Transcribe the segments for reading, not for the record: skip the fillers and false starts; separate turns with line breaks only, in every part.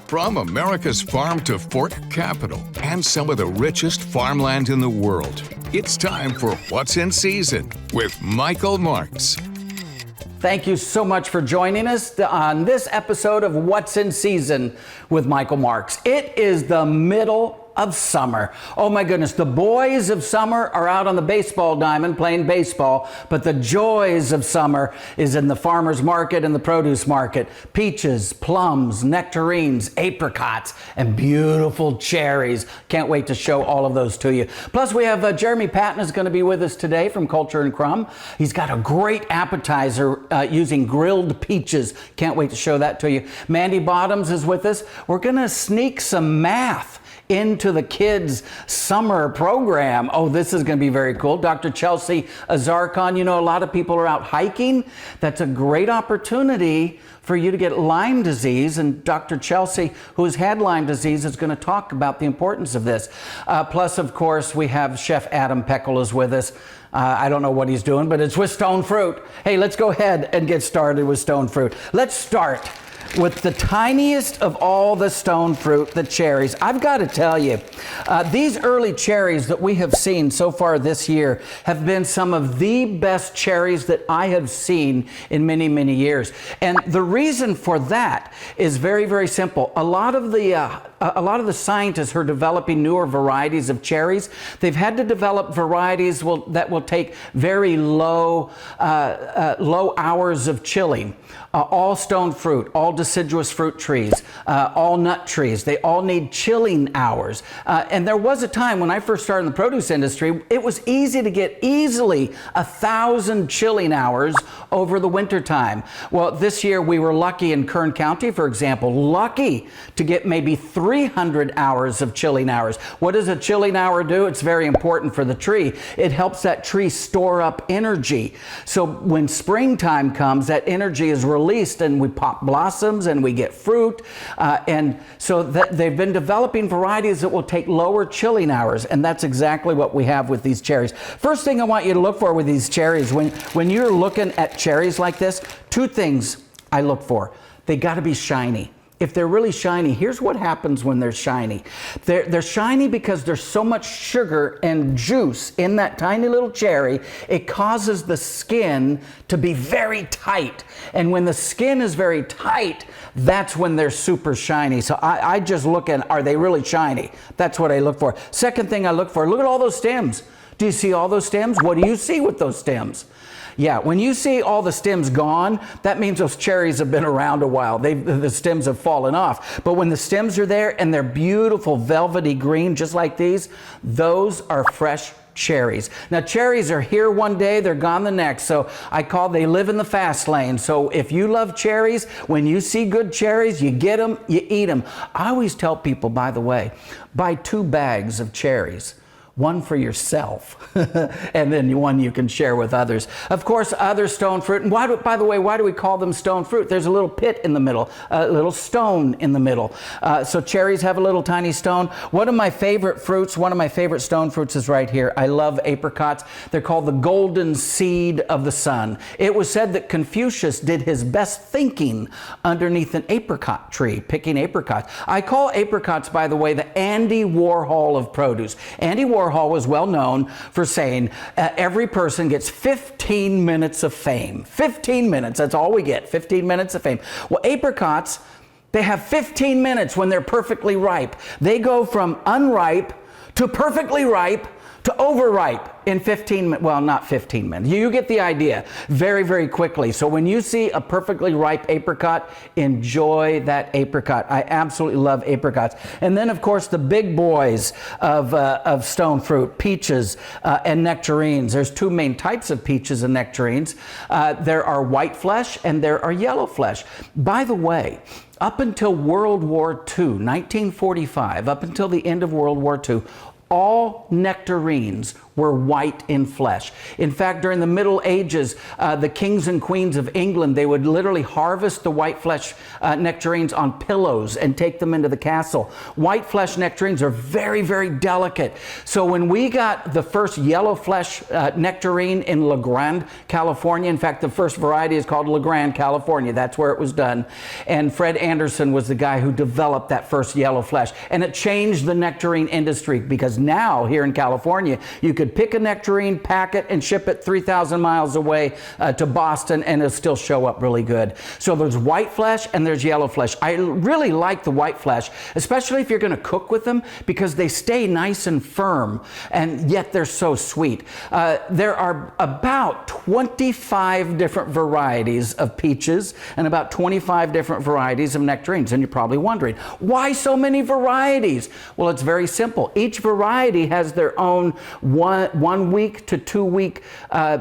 From America's farm to fork capital and some of the richest farmland in the world, it's time for What's in Season with Michael Marks.
Thank you so much for joining us on this episode of What's in Season with Michael Marks. It is the middle of summer. Oh my goodness, the boys of summer are out on the baseball diamond playing baseball, but the joys of summer is in the farmer's market and the produce market. Peaches, plums, nectarines, apricots, and beautiful cherries. Can't wait to show all of those to you. Plus we have Jeremy Patton is going to be with us today from Culture and Crumb. He's got a great appetizer using grilled peaches. Can't wait to show that to you. Mandy Bottoms is with us. We're going to sneak some math into the kids' summer program. Oh, this is going to be very cool. Dr. Chelsea Azarkan, you know, a lot of people are out hiking. That's a great opportunity for you to get Lyme disease, and Dr. Chelsea, who's had Lyme disease, is going to talk about the importance of this. Plus, of course, we have Chef Adam Peckel is with us. I don't know what he's doing, but it's with stone fruit. Hey, let's go ahead and get started with stone fruit. Let's start with the tiniest of all the stone fruit, the cherries. I've got to tell you, these early cherries that we have seen so far this year have been some of the best cherries that I have seen in many, many years. And the reason for that is very, very simple. A lot of the scientists who are developing newer varieties of cherries, they've had to develop varieties that will take very low hours of chilling. All stone fruit, all deciduous fruit trees, all nut trees, they all need chilling hours. And there was a time when I first started in the produce industry, it was easy to get easily 1,000 chilling hours over the winter time. Well, this year we were lucky in Kern County, for example, lucky to get maybe 300 hours of chilling hours. What does a chilling hour do? It's very important for the tree. It helps that tree store up energy. So when springtime comes, that energy is released and we pop blossoms and we get fruit. And so they've been developing varieties that will take lower chilling hours. And that's exactly what we have with these cherries. First thing I want you to look for with these cherries, when you're looking at cherries like this, two things I look for. They got to be shiny. If they're really shiny, here's what happens when they're shiny. They're shiny because there's so much sugar and juice in that tiny little cherry, it causes the skin to be very tight. And when the skin is very tight, that's when they're super shiny. So I just look at, are they really shiny? That's what I look for. Second thing I look for, look at all those stems. Do you see all those stems? What do you see with those stems? Yeah, when you see all the stems gone, that means those cherries have been around a while. The stems have fallen off. But when the stems are there and they're beautiful velvety green, just like these, those are fresh cherries. Now, cherries are here one day, they're gone the next. So they live in the fast lane. So if you love cherries, when you see good cherries, you get them, you eat them. I always tell people, by the way, buy 2 bags of cherries. One for yourself, and then one you can share with others. Of course, other stone fruit, and by the way, why do we call them stone fruit? There's a little pit in the middle, a little stone in the middle. So cherries have a little tiny stone. One of my favorite fruits, one of my favorite stone fruits is right here. I love apricots. They're called the golden seed of the sun. It was said that Confucius did his best thinking underneath an apricot tree, picking apricots. I call apricots, by the way, the Andy Warhol of produce. Andy Warhol was well known for saying every person gets 15 minutes of fame. 15 minutes, that's all we get, 15 minutes of fame. Well, apricots, they have 15 minutes when they're perfectly ripe. They go from unripe to perfectly ripe to overripe in 15 minutes. Well, not 15 minutes. You get the idea. Very, very quickly. So when you see a perfectly ripe apricot, enjoy that apricot. I absolutely love apricots. And then, of course, the big boys of stone fruit, peaches and nectarines. There's 2 main types of peaches and nectarines. There are white flesh and there are yellow flesh. By the way, up until World War II, 1945, up until the end of World War II, all nectarines were white in flesh. In fact, during the Middle Ages, the kings and queens of England, they would literally harvest the white flesh nectarines on pillows and take them into the castle. White flesh nectarines are very, very delicate. So when we got the first yellow flesh nectarine in La Grande, California, in fact, the first variety is called La Grande, California. That's where it was done. And Fred Anderson was the guy who developed that first yellow flesh. And it changed the nectarine industry, because now here in California, you could pick a nectarine, pack it, and ship it 3,000 miles away to Boston, and it'll still show up really good. So there's white flesh and there's yellow flesh. I really like the white flesh, especially if you're going to cook with them, because they stay nice and firm, and yet they're so sweet. There are about 25 different varieties of peaches and about 25 different varieties of nectarines, and you're probably wondering, why so many varieties? Well, it's very simple. Each variety has their own 1 week to 2 week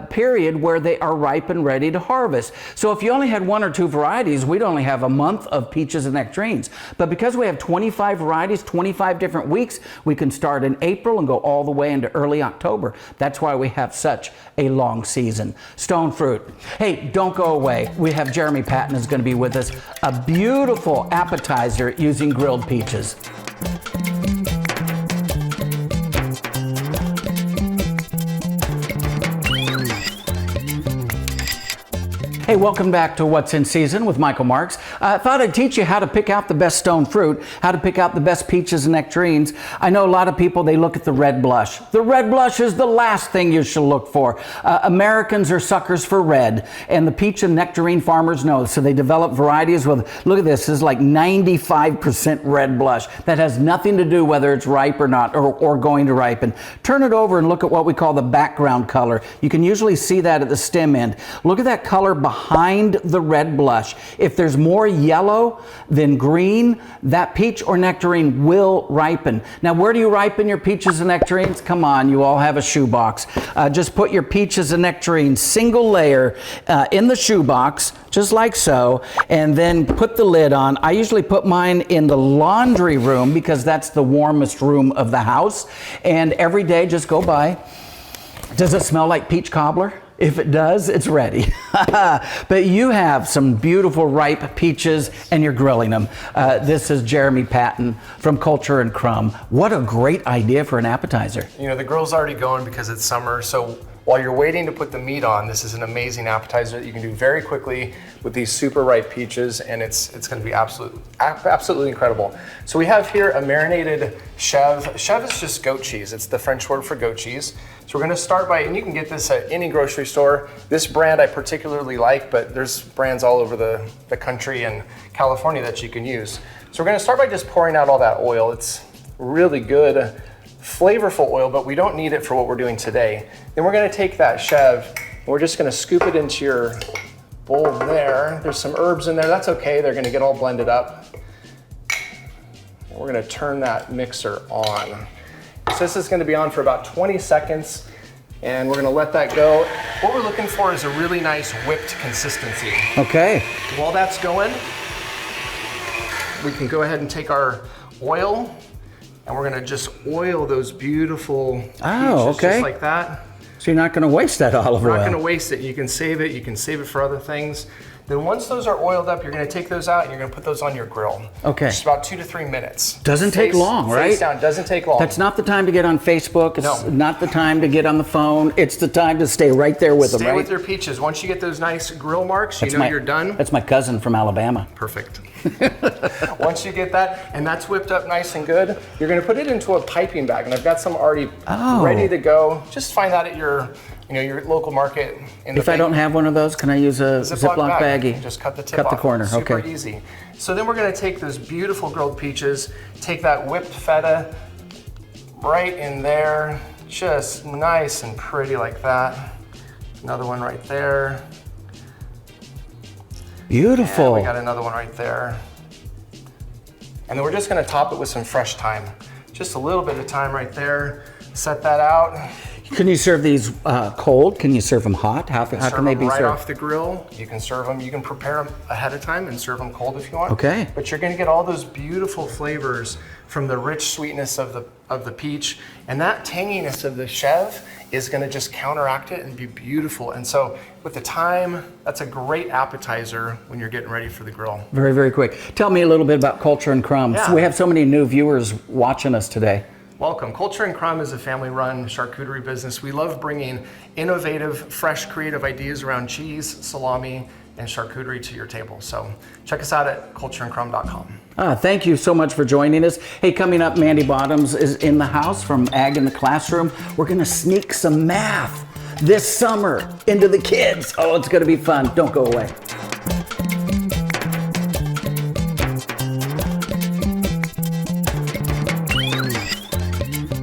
period where they are ripe and ready to harvest. So if you only had 1 or 2 varieties, we'd only have a month of peaches and nectarines. But because we have 25 varieties, 25 different weeks, we can start in April and go all the way into early October. That's why we have such a long season. Stone fruit. Hey, don't go away. We have Jeremy Patton is going to be with us. A beautiful appetizer using grilled peaches. Hey, welcome back to What's in Season with Michael Marks. I thought I'd teach you how to pick out the best stone fruit, how to pick out the best peaches and nectarines. I know a lot of people, they look at the red blush. The red blush is the last thing you should look for. Americans are suckers for red, and the peach and nectarine farmers know. So they develop varieties with, look at this is like 95% red blush. That has nothing to do whether it's ripe or not, or going to ripen. Turn it over and look at what we call the background color. You can usually see that at the stem end. Look at that color behind the red blush. If there's more yellow than green, that peach or nectarine will ripen. Now, where do you ripen your peaches and nectarines? Come on, you all have a shoebox. Just put your peaches and nectarines single layer in the shoebox, just like so, and then put the lid on. I usually put mine in the laundry room because that's the warmest room of the house. And every day, just go by. Does it smell like peach cobbler? If it does, it's ready. But you have some beautiful ripe peaches and you're grilling them. This is Jeremy Patton from Culture and Crumb. What a great idea for an appetizer.
You know, the grill's already going because it's summer, so while you're waiting to put the meat on, this is an amazing appetizer that you can do very quickly with these super ripe peaches, and it's going to be absolutely incredible. So we have here a marinated chèvre. Chèvre is just goat cheese. It's the French word for goat cheese. So we're going to start by, and you can get this at any grocery store. This brand I particularly like, but there's brands all over the country and California that you can use. So we're going to start by just pouring out all that oil. It's really good, flavorful oil, but we don't need it for what we're doing today. Then we're going to take that chèvre and we're just going to scoop it into your bowl there. There's some herbs in there. That's okay. They're going to get all blended up. And we're going to turn that mixer on. So this is going to be on for about 20 seconds, and we're going to let that go. What we're looking for is a really nice whipped consistency.
Okay.
While that's going, we can go ahead and take our oil, and we're going to just oil those beautiful peaches just like that.
So you're not going to waste that olive oil?
We're not going to waste it. You can save it. You can save it for other things. Then once those are oiled up, you're going to take those out and you're going to put those on your grill.
Okay.
Just about 2 to 3 minutes.
Doesn't take long, right?
Face down, doesn't take long.
That's not the time to get on Facebook. It's
No.
not the time to get on the phone. It's the time to stay right there with them, right?
Stay with your peaches. Once you get those nice grill marks, you know you're done.
That's my cousin from Alabama.
Perfect. Once you get that, and that's whipped up nice and good, you're going to put it into a piping bag. And I've got some already ready to go. Just find that at your local market.
If I don't have one of those, can I use a Ziploc baggie?
Just cut the tip off.
Cut the corner,
Super
okay.
easy. So then we're going to take those beautiful grilled peaches, take that whipped feta right in there, just nice and pretty like that. Another one right there.
Beautiful.
And we got another one right there. And then we're just going to top it with some fresh thyme. Just a little bit of thyme right there. Set that out.
Can you serve these cold? Can you serve them hot? How can they be
right
served?
Off the grill. You can serve them. You can prepare them ahead of time and serve them cold if you want.
Okay.
But you're going to get all those beautiful flavors from the rich sweetness of the peach, and that tanginess of the chèvre is gonna just counteract it and be beautiful. And so with the thyme, that's a great appetizer when you're getting ready for the grill.
Very, very quick. Tell me a little bit about Culture and Crumbs.
Yeah.
We have so many new viewers watching us today.
Welcome. Culture and Crumb is a family-run charcuterie business. We love bringing innovative, fresh, creative ideas around cheese, salami, and charcuterie to your table. So check us out at cultureandcrumb.com.
Thank you so much for joining us. Hey, coming up, Mandy Bottoms is in the house from Ag in the Classroom. We're gonna sneak some math this summer into the kids. Oh, it's gonna be fun. Don't go away.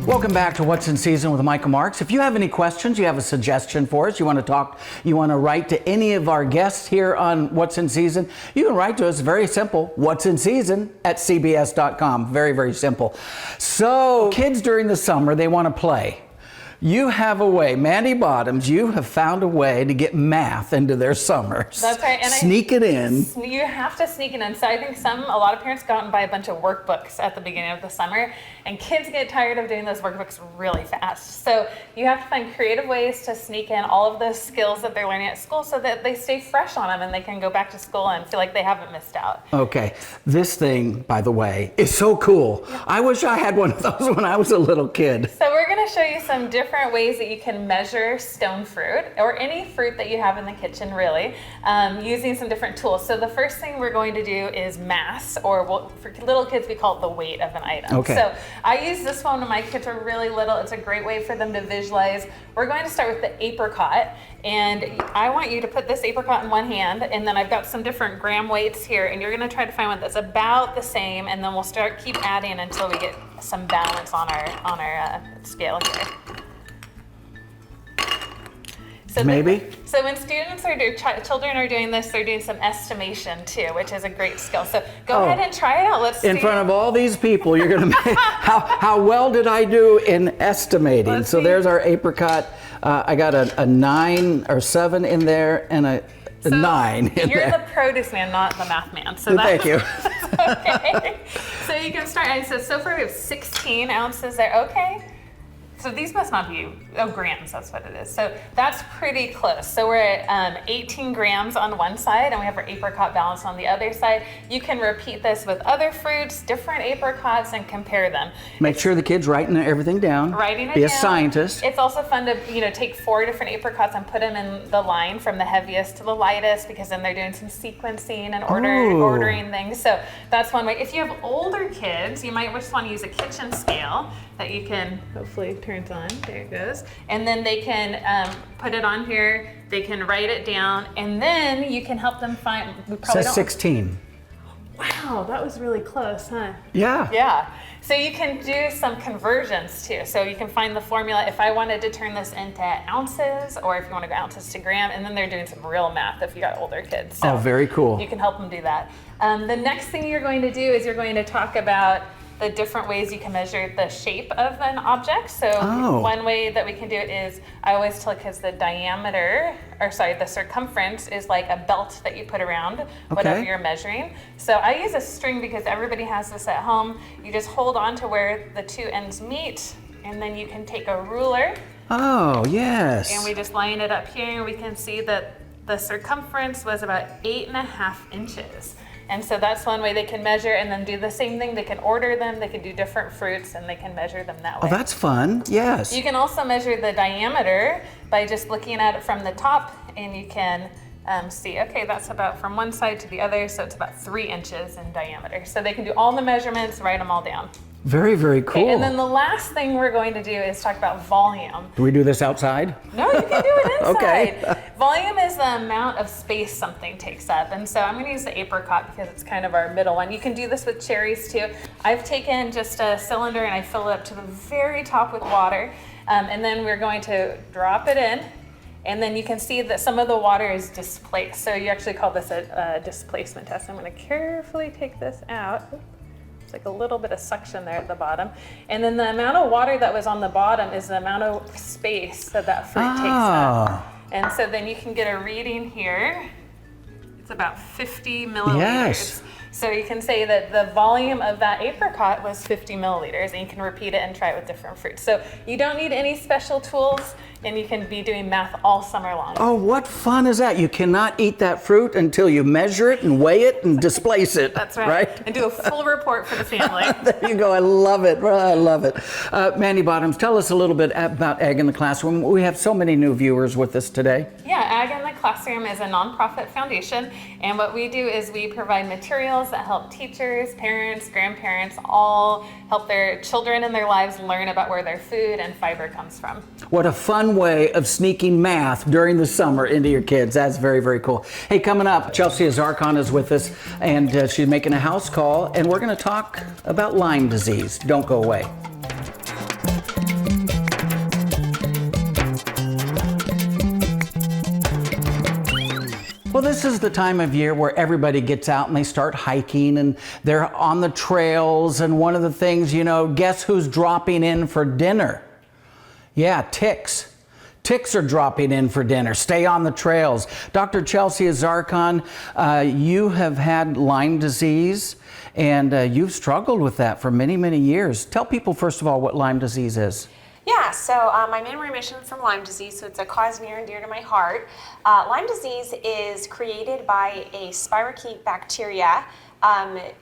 Welcome back to What's in Season with Michael Marks. If you have any questions, you have a suggestion for us, you want to talk, you want to write to any of our guests here on What's in Season, you can write to us. Very simple. What's in Season at cbs.com. Very, very simple. So kids during the summer, they want to play. You have a way, Mandy Bottoms, you have found a way to get math into their summers.
That's right. And
sneak it in.
You have to sneak it in. So I think a lot of parents go out and buy a bunch of workbooks at the beginning of the summer, and kids get tired of doing those workbooks really fast. So you have to find creative ways to sneak in all of those skills that they're learning at school so that they stay fresh on them and they can go back to school and feel like they haven't missed out.
Okay, this thing, by the way, is so cool. I wish I had one of those when I was a little kid.
So we're going to show you some different ways that you can measure stone fruit or any fruit that you have in the kitchen, really, using some different tools. So the first thing we're going to do is mass, or for little kids we call it the weight of an item.
Okay.
So I use this one when my kids are really little. It's a great way for them to visualize. We're going to start with the apricot, and I want you to put this apricot in one hand, and then I've got some different gram weights here, and you're going to try to find one that's about the same, and then we'll keep adding until we get some balance on our scale here. So
Maybe?
So when students children are doing this, they're doing some estimation too, which is a great skill. So go ahead and try it out. Let's see.
In front of all these people, you're gonna make, how well did I do in estimating?
Let's
So
see.
there's our apricot. I got a 9 or 7 in there and a 9 in
You're
there.
the produce man, not the math man. So
Thank you.
Okay. So you can start, and so far we have 16 ounces there. Okay. So these must not be, grams, that's what it is. So that's pretty close. So we're at 18 grams on one side, and we have our apricot balance on the other side. You can repeat this with other fruits, different apricots, and compare them.
Make sure the kid's writing everything down.
Writing it
Be a
down.
scientist.
It's also fun to take 4 different apricots and put them in the line from the heaviest to the lightest, because then they're doing some sequencing and ordering things. So that's one way. If you have older kids, you might just want to use a kitchen scale that you can hopefully turns on. There it goes. And then they can put it on here. They can write it down, and then you can help them find. We probably
Says 16.
Wow, that was really close, huh?
Yeah.
Yeah. So you can do some conversions too. So you can find the formula if I wanted to turn this into ounces, or if you want to go ounces to gram, and then they're doing some real math if you got older kids. So
Oh, very cool.
you can help them do that. The next thing you're going to do is you're going to talk about the different ways you can measure the shape of an object. So one way that we can do it is, I always tell kids the the circumference is like a belt that you put around whatever you're measuring. So I use a string because everybody has this at home. You just hold on to where the two ends meet, and then you can take a ruler.
Oh, yes.
And we just line it up here. We can see that the circumference was about 8.5 inches. And so that's one way they can measure, and then do the same thing. They can order them, they can do different fruits, and they can measure them that way.
Oh, that's fun. Yes.
You can also measure the diameter by just looking at it from the top, and you can see, okay, that's about from one side to the other, so it's about 3 inches in diameter. So they can do all the measurements, write them all down.
Very, very cool.
Okay, and then the last thing we're going to do is talk about volume.
Do we do this outside?
No, you can do it inside.
Okay.
Volume is the amount of space something takes up. And so I'm going to use the apricot because it's kind of our middle one. You can do this with cherries too. I've taken just a cylinder and I fill it up to the very top with water. And then we're going to drop it in. And then you can see that some of the water is displaced. So you actually call this a displacement test. I'm going to carefully take this out. Like a little bit of suction there at the bottom. And then the amount of water that was on the bottom is the amount of space that fruit takes up. And so then you can get a reading here. It's about 50 milliliters.
Yes.
So you can say that the volume of that apricot was 50 milliliters, and you can repeat it and try it with different fruits. So you don't need any special tools, and you can be doing math all summer long.
Oh, what fun is that? You cannot eat that fruit until you measure it and weigh it and displace it.
That's right. And do a full report for the family.
There you go. I love it. I love it. Mandy Bottoms, tell us a little bit about Ag in the Classroom. We have so many new viewers with us today.
Yeah, Ag in the Classroom is a nonprofit foundation, and what we do is we provide materials that help teachers, parents, grandparents all help their children in their lives learn about where their food and fiber comes from.
What a fun way of sneaking math during the summer into your kids. That's very, very cool. Hey, coming up, Chelsea Zarkon is with us, and she's making a house call, and we're going to talk about Lyme disease. Don't go away. Well, this is the time of year where everybody gets out and they start hiking and they're on the trails. And one of the things, guess who's dropping in for dinner? Yeah, ticks. Ticks are dropping in for dinner. Stay on the trails. Dr. Chelsea Zarkon, you have had Lyme disease and you've struggled with that for many, many years. Tell people, first of all, what Lyme disease is.
Yeah, so I'm in remission from Lyme disease, so it's a cause near and dear to my heart. Lyme disease is created by a spirochete bacteria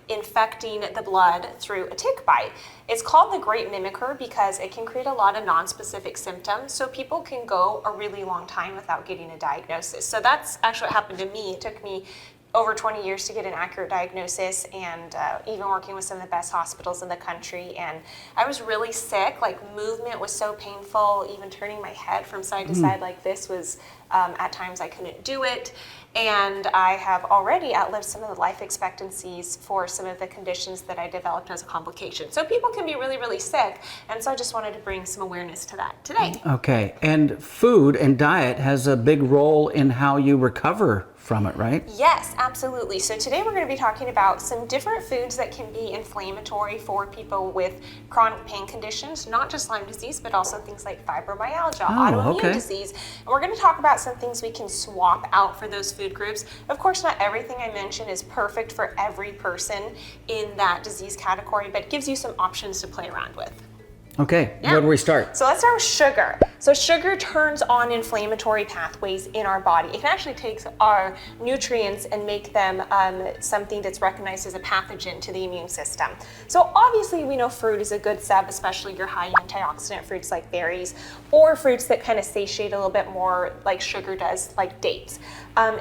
infecting the blood through a tick bite. It's called the great mimicker because it can create a lot of non-specific symptoms, so people can go a really long time without getting a diagnosis. So that's actually what happened to me. It took me over 20 years to get an accurate diagnosis, and even working with some of the best hospitals in the country. And I was really sick, like movement was so painful, even turning my head from side to side like this was, at times I couldn't do it. And I have already outlived some of the life expectancies for some of the conditions that I developed as a complication. So people can be really, really sick. And so I just wanted to bring some awareness to that today.
Okay, and food and diet has a big role in how you recover from it, right?
Yes, absolutely. So today we're going to be talking about some different foods that can be inflammatory for people with chronic pain conditions, not just Lyme disease, but also things like fibromyalgia, autoimmune disease. And we're going to talk about some things we can swap out for those food groups. Of course, not everything I mentioned is perfect for every person in that disease category, but it gives you some options to play around with.
Okay, where do we start?
So let's start with sugar. So sugar turns on inflammatory pathways in our body. It can actually take our nutrients and make them something that's recognized as a pathogen to the immune system. So obviously we know fruit is a good sub, especially your high antioxidant fruits like berries, or fruits that kind of satiate a little bit more like sugar does, like dates.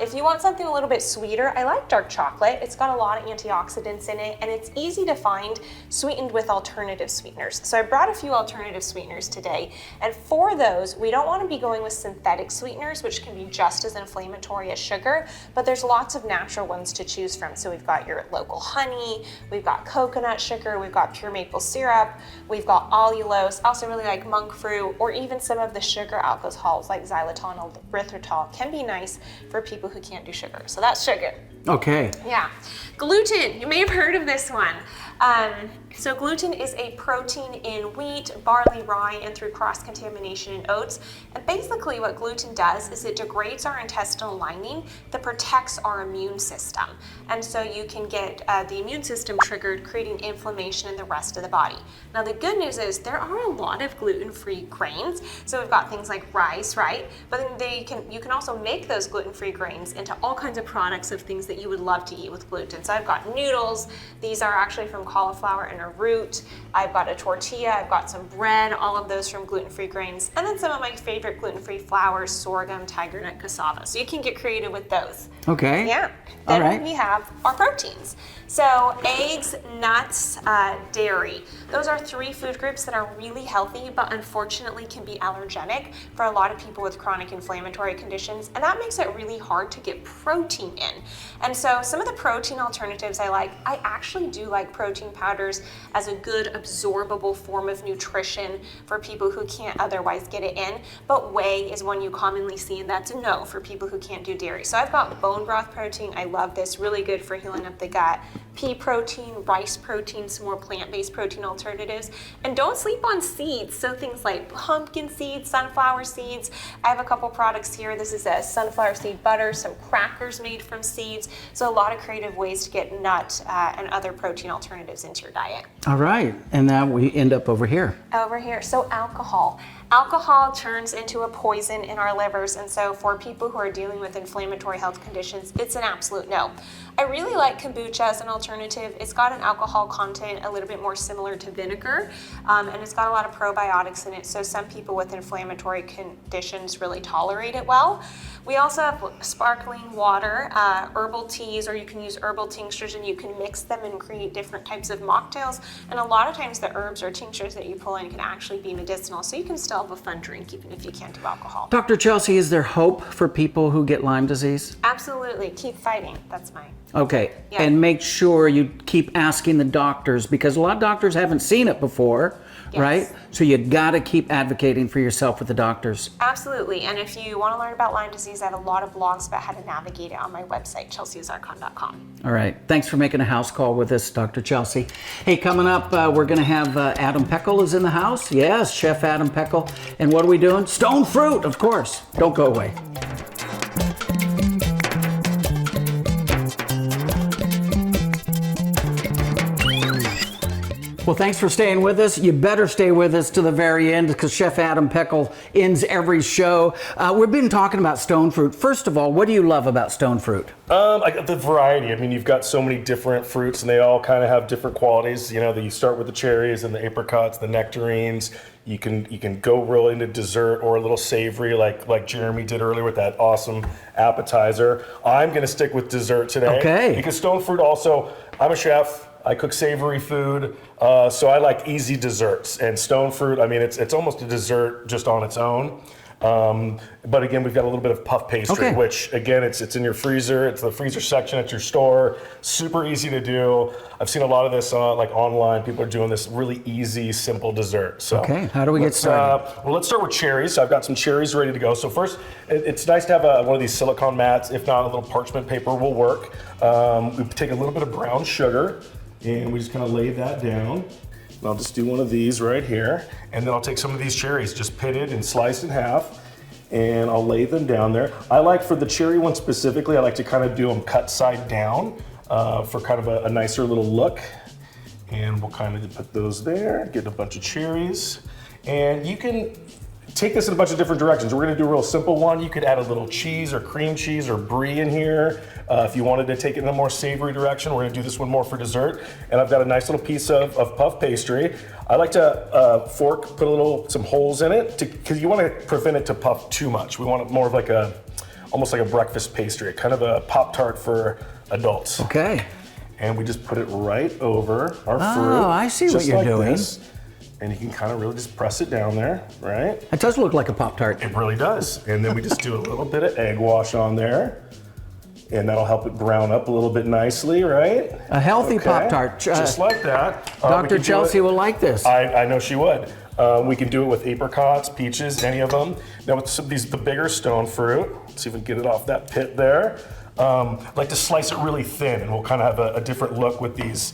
If you want something a little bit sweeter, I like dark chocolate. It's got a lot of antioxidants in it, and it's easy to find sweetened with alternative sweeteners. So I brought a few alternative sweeteners today, and for those, we don't want to be going with synthetic sweeteners, which can be just as inflammatory as sugar, but there's lots of natural ones to choose from. So we've got your local honey, we've got coconut sugar, we've got pure maple syrup, we've got allulose. I also really like monk fruit, or even some of the sugar alcohols like xylitol and erythritol can be nice for people who can't do sugar. So that's sugar.
Okay.
Yeah. Gluten, you may have heard of this one. So gluten is a protein in wheat, barley, rye, and through cross-contamination in oats. And basically what gluten does is it degrades our intestinal lining that protects our immune system. And so you can get the immune system triggered, creating inflammation in the rest of the body. Now the good news is there are a lot of gluten-free grains. So we've got things like rice, right? But then you can also make those gluten-free grains into all kinds of products of things that you would love to eat with gluten. So I've got noodles. These are actually from cauliflower and a root. I've got a tortilla, I've got some bread, all of those from gluten-free grains. And then some of my favorite gluten-free flours, sorghum, tiger nut, cassava. So you can get creative with those.
Okay.
Yeah. Then we have our proteins. So eggs, nuts, dairy. Those are three food groups that are really healthy, but unfortunately can be allergenic for a lot of people with chronic inflammatory conditions. And that makes it really hard to get protein in. And so some of the protein alternatives I actually do like protein powders as a good absorbable form of nutrition for people who can't otherwise get it in. But whey is one you commonly see, and that's a no for people who can't do dairy. So I've got bone broth protein. I love this, really good for healing up the gut. Pea protein, rice protein, some more plant-based protein alternatives. And don't sleep on seeds. So things like pumpkin seeds, sunflower seeds. I have a couple products here. This is a sunflower seed butter, some crackers made from seeds, foods. So a lot of creative ways to get nut and other protein alternatives into your diet.
All right, and now we end up over here.
Over here, so alcohol. Alcohol turns into a poison in our livers, and so for people who are dealing with inflammatory health conditions, it's an absolute no. I really like kombucha as an alternative. It's got an alcohol content a little bit more similar to vinegar, and it's got a lot of probiotics in it, so some people with inflammatory conditions really tolerate it well. We also have sparkling water, herbal teas, or you can use herbal tinctures and you can mix them and create different types of mocktails. And a lot of times the herbs or tinctures that you pull in can actually be medicinal, so you can still have a fun drink even if you can't do alcohol.
Dr. Chelsea, is there hope for people who get Lyme disease?
Absolutely, keep fighting, that's mine.
Okay,
Yeah.
and make sure you keep asking the doctors, because a lot of doctors haven't seen it before,
Yes.
right? So you gotta keep advocating for yourself with the doctors.
Absolutely, and if you want to learn about Lyme disease, I have a lot of blogs about how to navigate it on my website, chelseazarcon.com.
All right, thanks for making a house call with us, Dr. Chelsea. Hey, coming up, we're gonna have Adam Peckel is in the house. Yes, Chef Adam Peckel. And what are we doing? Stone fruit, of course. Don't go away. Well, thanks for staying with us. You better stay with us to the very end, because Chef Adam Peckel ends every show. We've been talking about stone fruit. First of all, what do you love about stone fruit?
I got the variety. I mean, you've got so many different fruits, and they all kind of have different qualities. You know, you start with the cherries and the apricots, the nectarines. You can go real into dessert or a little savory, like Jeremy did earlier with that awesome appetizer. I'm going to stick with dessert today.
Okay.
Because stone fruit also, I'm a chef. I cook savory food, so I like easy desserts. And stone fruit, I mean, it's almost a dessert just on its own. But again, we've got a little bit of puff pastry,
Okay.
which again, it's in your freezer. It's the freezer section at your store. Super easy to do. I've seen a lot of this like online. People are doing this really easy, simple dessert. So
Okay, how do we get started?
Well, let's start with cherries. So I've got some cherries ready to go. So first, it's nice to have one of these silicone mats. If not, a little parchment paper will work. We take a little bit of brown sugar, and we just kind of lay that down. And I'll just do one of these right here. And then I'll take some of these cherries, just pitted and sliced in half, and I'll lay them down there. I like, for the cherry one specifically, I like to kind of do them cut side down for kind of a nicer little look. And we'll kind of put those there, get a bunch of cherries. And you can take this in a bunch of different directions. We're gonna do a real simple one. You could add a little cheese or cream cheese or brie in here. If you wanted to take it in a more savory direction, we're gonna do this one more for dessert. And I've got a nice little piece of puff pastry. I like to fork, put some holes in it, because you wanna prevent it to puff too much. We want it more of like almost like a breakfast pastry, kind of a Pop-Tart for adults.
Okay.
And we just put it right over our fruit.
Oh, I see what
just
you're
like
doing.
this. And you can kind of really just press it down there, right?
It does look like a Pop-Tart.
It really does. And then we just do a little bit of egg wash on there. And that'll help it brown up a little bit nicely, right?
A healthy
Okay.
Pop-Tart.
Just like that. We
Dr.
can do
Chelsea
it-
will like this.
I know she would. We can do it with apricots, peaches, any of them. Now with the bigger stone fruit, let's see if we can get it off that pit there. I like to slice it really thin, and we'll kind of have a different look with these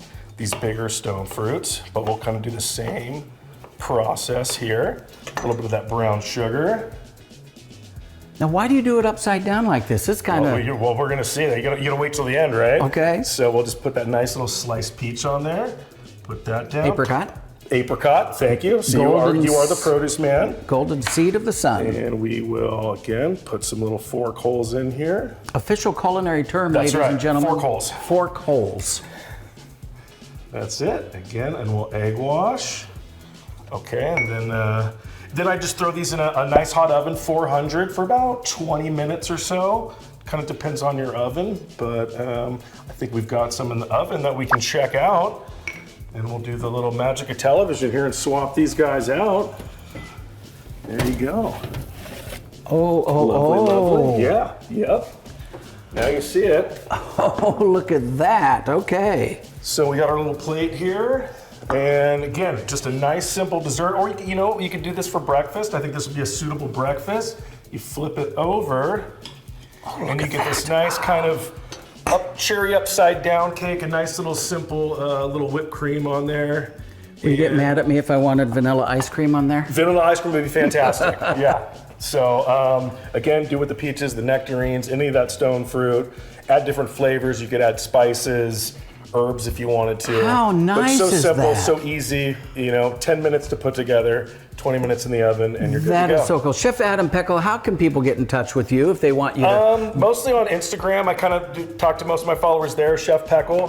bigger stone fruits, but we'll kind of do the same process here. A little bit of that brown sugar.
Now, why do you do it upside down like this? It's kind of...
Well, we're gonna see that. You gotta wait till the end, right?
Okay.
So we'll just put that nice little sliced peach on there. Put that down.
Apricot.
Apricot, thank you. So you are the produce man.
Golden seed of the sun.
And we will, again, put some little fork holes in here.
Official culinary term,
That's
ladies
right,
and gentlemen.
fork holes.
Fork holes.
That's it, again, and we'll egg wash. Okay, and then I just throw these in a nice hot oven, 400, for about 20 minutes or so. Kind of depends on your oven, but I think we've got some in the oven that we can check out. And we'll do the little magic of television here and swap these guys out. There you go.
Oh.
Lovely. Yeah, yep. Now you see it.
Oh, look at that. Okay.
So we got our little plate here. And again, just a nice simple dessert. Or you can do this for breakfast. I think this would be a suitable breakfast. You flip it over, and you get this nice kind of cherry upside down cake, a nice little simple little whipped cream on there.
Will you get mad at me if I wanted vanilla ice cream on there?
Vanilla ice cream would be fantastic. Yeah. So again, do with the peaches, the nectarines, any of that stone fruit. add different flavors. You could add spices, herbs if you wanted to.
How nice
But so
is
simple,
that?
so easy. 10 minutes to put together, 20 minutes in the oven, and you're good
That
to go.
is so cool. Chef Adam Peckel, how can people get in touch with you if they want you to?
Mostly on Instagram. I kind of talk to most of my followers there, Chef Peckel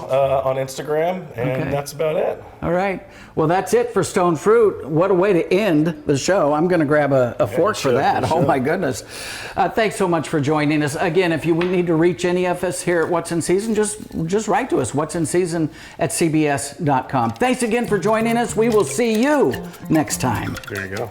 on Instagram, and
Okay.
that's about it.
All right. Well, that's it for Stone Fruit. What a way to end the show. I'm going to grab a fork for
should,
that.
you
Oh,
should.
my goodness. Thanks so much for joining us. Again, if you need to reach any of us here at What's in Season, just write to us, what'sinseason@cbs.com. Thanks again for joining us. We will see you next time.
There you go.